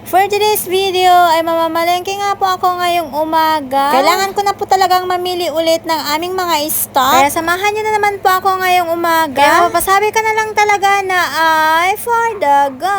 For today's video ay mamamalengke nga po ako ngayong umaga. Kailangan ko na po talagang mamili ulit ng aming mga stock. Kaya samahan nyo na naman po ako ngayong umaga. Kaya mapasabi ka na lang talaga na ay for the go!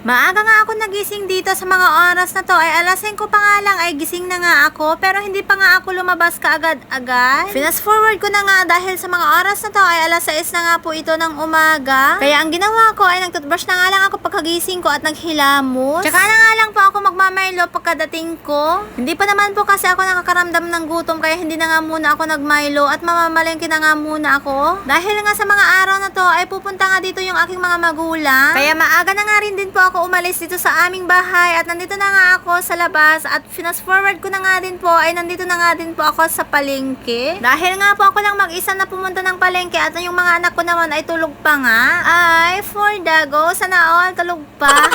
Maaga nga ako nagising dito sa mga oras na to ay alas 5 pa nga lang ay gising na nga ako pero hindi pa nga ako lumabas kaagad-agad. Fast forward ko na nga dahil sa mga oras na to ay alas 6 na nga po ito ng umaga. Kaya ang ginawa ko ay nagtoothbrush na nga lang ako pagkagising ko at naghilamos. Tsaka na nga lang po ako magmamaylo pagkadating ko. Hindi pa naman po kasi ako nakakaramdam ng gutom kaya hindi na nga muna ako nagmaylo at mamamalengke na nga muna ako. Dahil nga sa mga araw na to ay pupunta nga dito yung aking mga magulang. Kaya maaga na nga rin din po ako umalis dito sa aming bahay at nandito na nga ako sa labas at fast forward ko na nga din po ay nandito na nga din po ako sa palengke. Dahil nga po ako lang mag-isa na pumunta ng palengke at yung mga anak ko naman ay tulog pa nga. Ay, for the go, sana all tulog pa.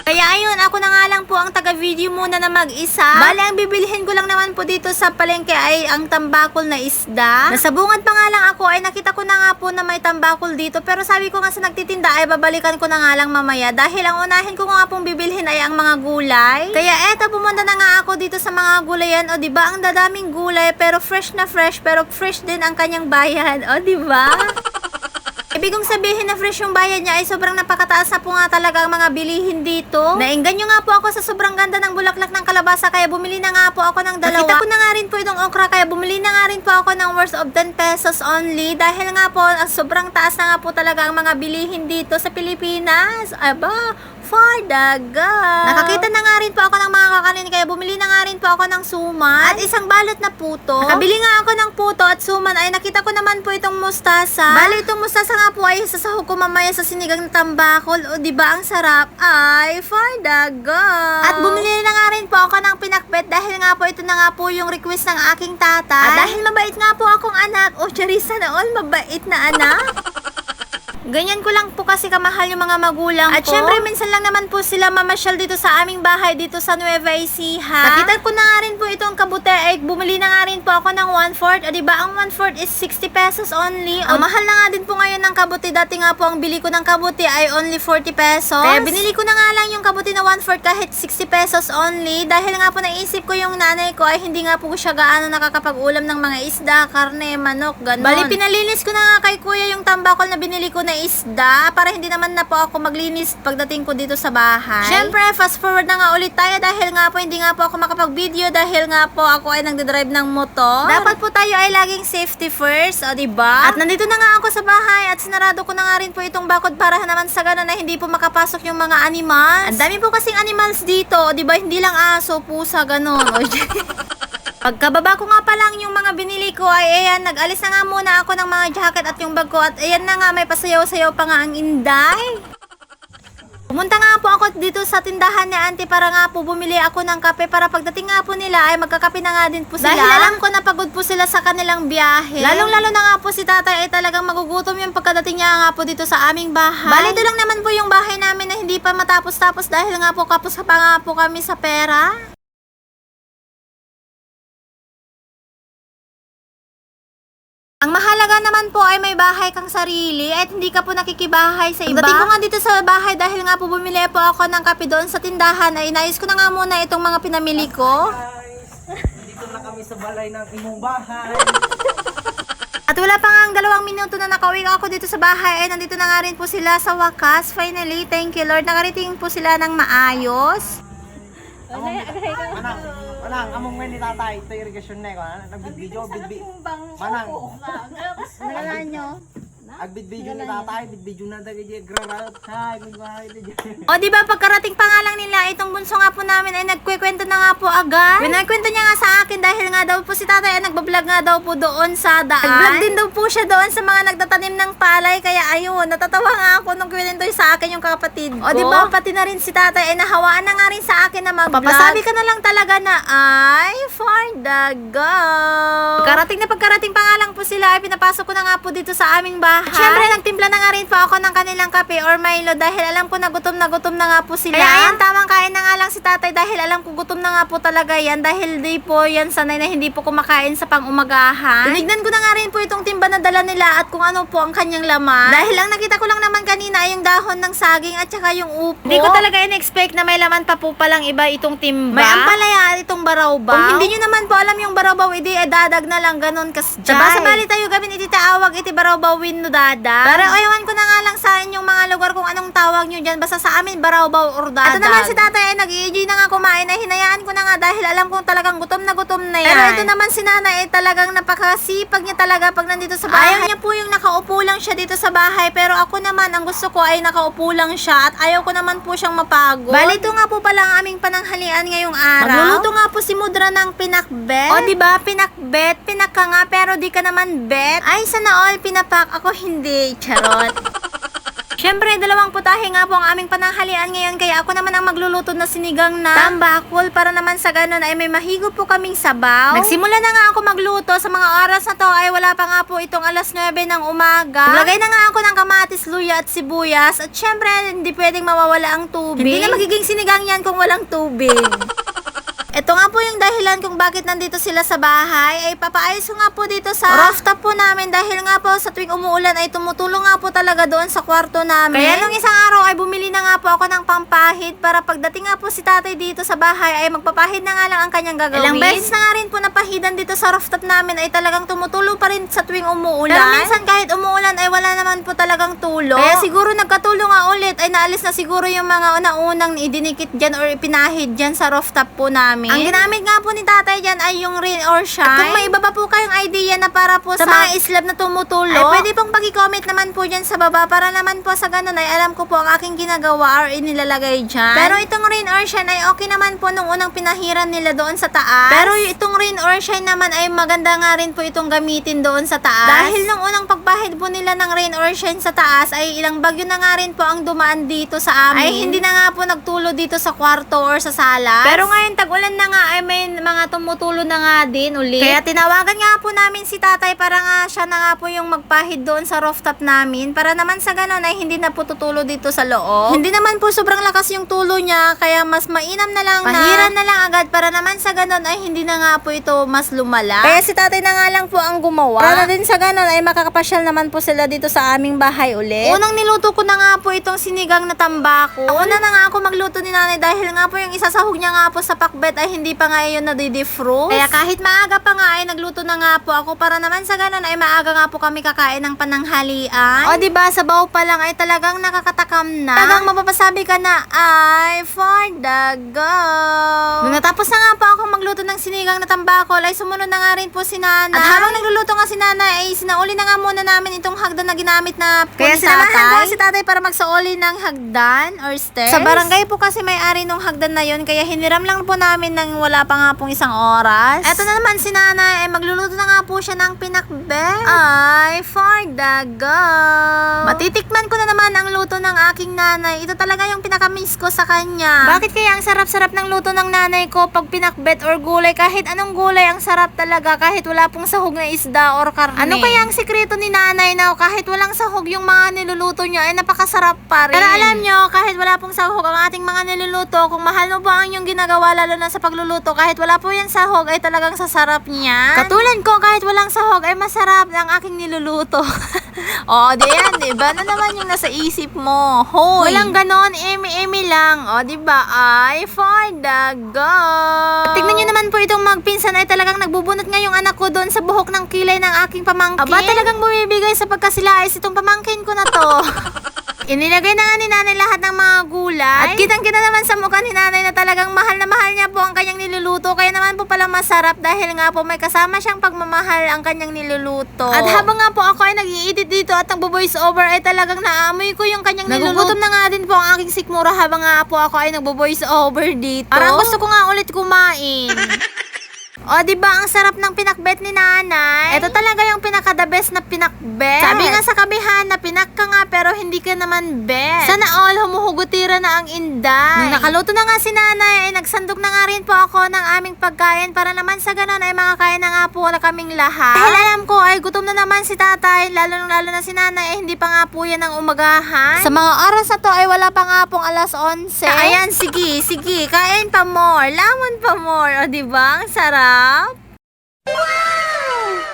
Kaya ayun, ako na nga lang po ang taga-video muna na mag-isa. Bale, ang bibilihin ko lang naman po dito sa palengke ay ang tambakol na isda. Nasabungan pa nga lang ako ay nakita ko na nga po na may tambakol dito. Pero sabi ko nga sa nagtitinda ay babalikan ko na nga lang mamaya. Dahil ang unahin ko nga pong bibilhin ay ang mga gulay. Kaya eto, pumunta na nga ako dito sa mga gulayan. O diba, ang dadaming gulay pero fresh na fresh. Pero fresh din ang kanyang bayad. O diba? Ibig kong sabihin na fresh yung bayad niya ay sobrang napakataas na po nga talaga ang mga bilihin dito. Naengganyo nga po ako sa sobrang ganda ng bulaklak ng kalabasa kaya bumili na nga po ako ng dalawa. Nakita ko na nga rin po itong okra kaya bumili na nga rin po ako ng worth of 10 pesos only. Dahil nga po sobrang taas na nga po talaga ang mga bilihin dito sa Pilipinas. Aba, for the God. Nakakita na nga rin po ako ng mga kakanin kaya bumili na nga rin po ako ng suman at isang balot na puto. Nakabili nga ako ng puto at suman ay nakita ko naman po itong mustasa. Bali, itong mustasa nga po ay sasahog ko mamaya sa sinigang na tambakol. O diba ang sarap? Ay, for the God. At bumili na nga rin po ako ng pinakbet dahil nga po ito na nga po yung request ng aking tatay. At dahil mabait nga po akong anak, o Charissa na all, mabait na anak. Ganyan ko lang po kasi kamahal yung mga magulang ko. At syempre, minsan lang naman po sila mamasyal dito sa aming bahay, dito sa Nueva Ecija. Nakita ko na nga rin po itong kabute, ay bumili na nga rin po ako ng 1/4. O diba, ang 1/4 is 60 pesos only. Ang mahal na nga din po ngayon ng kabute. Dati nga po, ang bili ko ng kabute ay only 40 pesos. Kaya binili ko na nga lang yung kabute na 1/4 kahit 60 pesos only. Dahil nga po naisip ko yung nanay ko ay hindi nga po siya gaano nakakapag-ulam ng mga isda, karne, manok, ganon. Bali, pinalinis ko na nga kay kuya yung tambakol na binili ko na isda para hindi naman na po ako maglinis pagdating ko dito sa bahay. Syempre, fast forward na nga ulit tayo dahil nga po hindi nga po ako makapag-video dahil nga po ako ay nagdadrive ng motor. Dapat po tayo ay laging safety first, o diba? At nandito na nga ako sa bahay at sinarado ko na nga rin po itong bakod para naman sa gano'n na hindi po makapasok yung mga animals. Ang dami po kasing animals dito, o diba? Hindi lang aso, pusa, gano'n. Pagkababa ko nga pa lang yung mga binili ko ay ayan, nag-alis na nga muna ako ng mga jacket at yung bag ko at ayan na nga, may pasayaw-sayaw pa nga ang inday. Pumunta nga po ako dito sa tindahan ni auntie para nga po bumili ako ng kape para pagdating nga po nila ay magkakape na nga din po sila. Dahil alam ko na pagod po sila sa kanilang biyahe. Lalong-lalo na nga po si tatay ay talagang magugutom yung pagkadating niya nga po dito sa aming bahay. Bali, ito lang naman po yung bahay namin na hindi pa matapos-tapos dahil nga po kapos pa nga po kami sa pera. Ang mahalaga naman po ay may bahay kang sarili at hindi ka po nakikibahay sa iba. Pagdating ko nga dito sa bahay dahil nga po bumili po ako ng kape doon sa tindahan ay inayos ko na nga muna itong mga pinamili ko. Dito na kami sa balay ng imong bahay. At wala pa nga ang 2 minuto na nakauwi ako dito sa bahay ay nandito na nga rin po sila sa wakas. Finally, thank you Lord, nakarating po sila ng maayos. Manang, among men ni tatay, ito irrigation na ko. Nagbidbidyo, Manang. Nagalaan nyo? Agbidbidyo ni tatay, bidbidyo na dagi grarot. Hay, magbahay di. O diba pagkarating pa nga lang nila, itong bunso nga po namin ay nagkukwento na nga po agad. Pinagkwento niya nga sa akin dahil nga daw po si tatay ay nagbablog nga daw po doon sa daan. Nagblog din daw po siya doon sa mga nagtatanim ng palay. Kaya ayun, natatawa nga ako nung kwento sa akin yung kapatid ko. O diba pati na rin si tatay ay nahawaan na nga rin sa akin na mag-vlog. Papasabi ka na lang talaga na ay for the go. Pagkarating pa nga lang po sila ay pinapasok ko na nga po dito sa aming bahay. bahay. Siyempre, nagtimpla na nga rin po ako ng kanilang kape or Milo dahil alam ko na gutom na nga po sila. Kaya ayan, tamang kain na nga lang si tatay dahil alam ko gutom na nga po talaga yan dahil di po yan sanay na hindi po kumakain sa pang-umagahan. Tinignan ko na nga rin po itong timba na dala nila at kung ano po ang kanyang laman. Dahil ang nakita ko lang naman kanina ay yung dahon ng saging at saka yung upo. Hindi ko talaga in-expect na may laman pa po palang iba itong timba. May ampalaya at itong barawbaw. Kung hindi nyo naman po alam yung barawbaw, edi dadag na lang ganun kasjay. Sa bali tayo gamin iti taawag iti barawbawin no dada. Pero ewan ko na nga lang sa inyong mga lugar kung anong tawag nyo dyan. Basta sa amin barawbaw or dadag. Ito naman si tatay ay nag-i-enjoy na nga kumain ay hinayaan ko na nga dahil alam kong talagang gutom na yan. Pero ito naman si nanay ay talagang napakasipag niya talaga pag nandito sa bahay. Ayaw niya po yung nakaupo lang siya dito sa bahay. Pero ako naman ang gusto ko ay nakaupo lang siya at ayaw ko naman po siyang mapagod. Bali ito nga po pala ang aming pananghalian ngayong araw. Magluluto nga po si Mudra ng pinakbet. O diba pinakbet? Pinaka nga pero di ka naman bet. Ay sana all pinapak ako hindi. Charot. Siyempre, dalawang putahe nga po ang aming pananghalian ngayon kaya ako naman ang magluluto na sinigang na tambakol para naman sa ganun ay may mahigo po kaming sabaw. Nagsimula na nga ako magluto sa mga oras na to ay wala pa nga po itong alas 9 ng umaga. Naglagay na nga ako ng kamatis, luya at sibuyas at siyempre hindi pwedeng mawawala ang tubig. Hindi na magiging sinigang yan kung walang tubig. Ito nga po yung dahilan kung bakit nandito sila sa bahay. Ay papaayos ko nga po dito sa rooftop po namin dahil nga po sa tuwing umuulan ay tumutulong nga po talaga doon sa kwarto namin. Kaya nung isang araw ay bumili na nga po ako ng pampahid para pagdating nga po si tatay dito sa bahay ay magpapahid na nga lang ang kanyang gagawin. Ilang beses na nga rin po napahidan dito sa rooftop namin ay talagang tumutulong pa rin sa tuwing umuulan. Pero minsan kahit umuulan ay wala naman po talagang tulo. Kaya siguro nagkatulong nga ulit ay naalis na siguro yung mga una-unang idinikit dyan or ipinahid dyan sa rooftop po namin. Ang ginamit nga po ni tatay dyan ay yung rain or shine. At kung may iba pa po kayong idea na para po sa mga slab na tumutulo, ay pwede pong pag-comment naman po dyan sa baba para naman po sa ganun ay alam ko po ang aking ginagawa or inilalagay dyan. Pero itong rain or shine ay okay naman po nung unang pinahiran nila doon sa taas. Pero itong rain or shine naman ay maganda nga rin po itong gamitin doon sa taas. Dahil nung unang pagpahid po nila ng rain or shine sa taas ay ilang bagyo na nga rin po ang dumaan dito sa amin. Ay hindi na nga po nagtulo dito sa kwarto or sa sala. Pero ngayon tag-ulan na nga ay may mga tumutulo na nga din ulit. Kaya tinawagan nga po namin si tatay para nga siya na nga po yung magpahid doon sa rooftop namin para naman sa ganun ay hindi na po tutulo dito sa loob. Hindi naman po sobrang lakas yung tulo niya kaya mas mainam na lang pahiran na lang agad para naman sa ganun ay hindi na nga po ito mas lumala. Kaya si tatay na nga lang po ang gumawa. Para din sa ganun ay makakapasyal naman po sila dito sa aming bahay ulit. Unang niluto ko na nga po itong sinigang na tambako. Una na nga ako magluto ni nanay dahil nga po yung isasahog niya nga po sa pakbet ay hindi pa nga yun nadidifrost. Kaya kahit maaga pa nga ay nagluto na nga po ako para naman sa ganun ay maaga nga po kami kakain ng pananghalian. O diba, sabaw pa lang ay talagang nakakatakam na. Talagang mapapasabi ka na, ay for the go. Nung natapos na nga po ako magluto ng sinigang na tambakol ay sumunod na nga rin po si nanay. At habang nagluluto nga si nanay ay sinauli na nga muna namin itong hagdan na ginamit na po ni tatay. Kaya sinamahan ko si tatay para magsauli ng hagdan or stairs. Sa barangay po kasi may-ari nung hagdan na yun kaya hiniram lang po namin ng wala pa nga pong isang oras. Eto na naman si nanay ay magluluto na nga po siya ng pinakbet. Ay for the go. Matitikman ko na naman ang luto ng aking nanay. Ito talaga yung pinakamiss ko sa kanya. Bakit kaya ang sarap-sarap ng luto ng nanay ko pag pinakbet or gulay? Kahit anong gulay ang sarap talaga kahit wala pong sahog na isda or karne. Ano kaya ang sikreto ni nanay na kahit walang sahog yung mga niluluto niya ay napakasarap pa rin. Pero alam nyo, kahit wala pong sahog ang ating mga niluluto, kung mahal mo po ang inyong ginagawa lalo na sa pagluluto, kahit wala po yan sahog ay talagang sasarap niya. Katulad ko, kahit walang sahog ay masarap ang aking niluluto. O, diyan, diba? Ano naman yung nasa isip mo? Hoy! Walang ganon, emi-emi lang. O, diba? Ay, for the go! Tignan nyo naman po itong magpinsan ay talagang nagbubunot nga yung anak ko doon sa buhok ng kilay ng aking pamangkin. Aba, talagang bumibigay sa pagkasilais itong pamangkin ko na to. Inilagay na nga ni nanay lahat ng mga gulay. At kitang-kita naman sa mukha ni nanay na talagang mahal na mahal niya po ang kanyang niluluto. Kaya naman po pala masarap dahil nga po may kasama siyang pagmamahal ang kanyang niluluto. At habang nga po ako ay nag-i-edit dito at nagbo-voice over ay talagang naamoy ko yung kanyang niluluto. Nagugutom na nga din po ang aking sikmura habang nga po ako ay nagbo-voice over dito. Parang gusto ko nga ulit kumain. O, diba ang sarap ng pinakbet ni nanay? Ito talaga yung pinaka-the best na pinakbet. Sabi nga sa kabihan na pinak ka nga pero hindi ka naman bet. Sana all humuhugutira na ang inday. Nung nakaluto na nga si nanay, ay nagsandok na nga rin po ako ng aming pagkain para naman sa ganun ay makakain na nga po na kaming lahat. Dahil alam ko ay gutom na naman si tatay, lalo na si nanay ay hindi pa nga po yan ang umagahan. Sa mga oras na to ay wala pa nga pong alas 11. Ayan, sige, kain pa more, lamon pa more. O diba, ang sarap?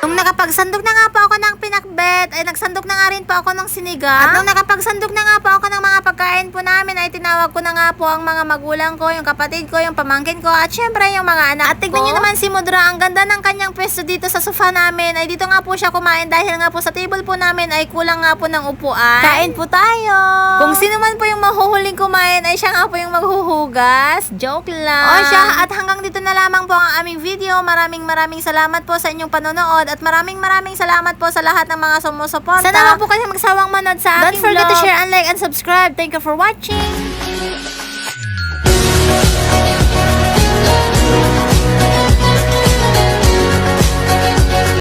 Nung nakapagsandok na nga po ako ng pinakbet, ay nagsandok na nga rin po ako ng sinigang. At nung nakapagsandok na nga po ako ng mga pagkain po namin, ay tinawag ko na nga po ang mga magulang ko, yung kapatid ko, yung pamangkin ko, at syempre yung mga anak ko. At tignan nyo naman si Mudra, ang ganda ng kanyang pwesto dito sa sofa namin. Ay dito nga po siya kumain dahil nga po sa table po namin ay kulang nga po ng upuan. Kain po tayo! Kung sino man po yung mahuhuling kumain, ay siya nga po yung maghuhugas. Joke lang. O siya, at hanggang dito na lamang po ang aming video. Maraming salamat po sa inyong panonood at maraming salamat po sa lahat ng mga sumusuporta. Sana wag po kayong magsawang manood sa aming vlog. Don't forget to share and like and subscribe. Thank you for watching!